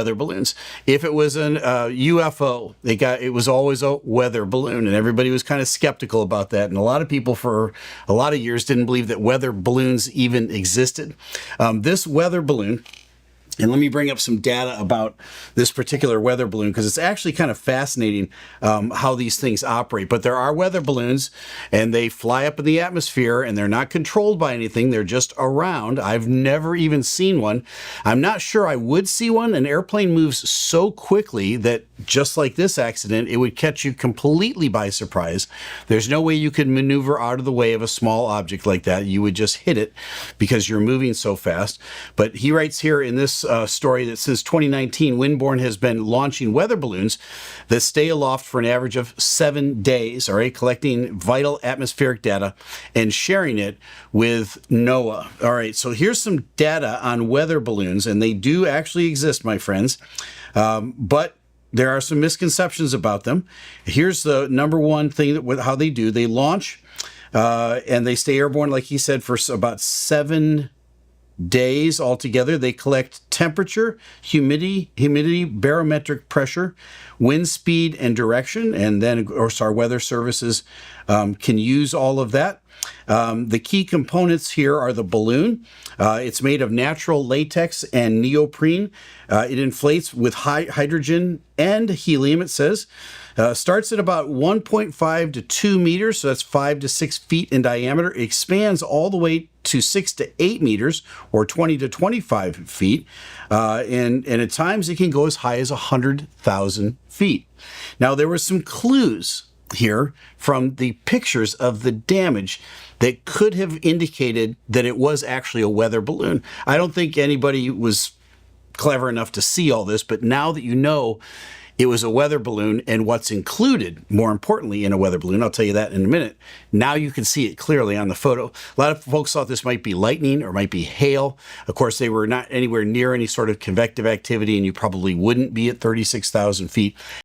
weather balloons. If it was an UFO, it was always a weather balloon, and everybody was kind of skeptical about that. And a lot of people for a lot of years didn't believe that weather balloons even existed. This weather balloon, and let me bring up some data about this particular weather balloon, because it's actually kind of fascinating how these things operate. But there are weather balloons, and they fly up in the atmosphere, and they're not controlled by anything. They're just around. I've never even seen one. I'm not sure I would see one. An airplane moves so quickly that just like this accident, it would catch you completely by surprise. There's no way you could maneuver out of the way of a small object like that. You would just hit it because you're moving so fast. But he writes here in this story that since 2019, Windborne has been launching weather balloons that stay aloft for an average of 7 days, all right, collecting vital atmospheric data and sharing it with NOAA. All right, so here's some data on weather balloons, and they do actually exist, my friends, but there are some misconceptions about them. Here's the number one thing that how they do. They launch and they stay airborne, like he said, for about 7 days altogether. They collect temperature, humidity, barometric pressure, wind speed, and direction. And then, of course, our weather services can use all of that. The key components here are the balloon. It's made of natural latex and neoprene. It inflates with hydrogen and helium, it says. Starts at about 1.5 to 2 meters, so that's 5 to 6 feet in diameter. It expands all the way to 6 to 8 meters, or 20 to 25 feet. And at times it can go as high as 100,000 feet. Now, there were some clues here from the pictures of the damage that could have indicated that it was actually a weather balloon. I don't think anybody was clever enough to see all this, but now that you know it was a weather balloon and what's included, more importantly, in a weather balloon, I'll tell you that in a minute, now you can see it clearly on the photo. A lot of folks thought this might be lightning or might be hail. Of course, they were not anywhere near any sort of convective activity, and you probably wouldn't be at 36,000 feet.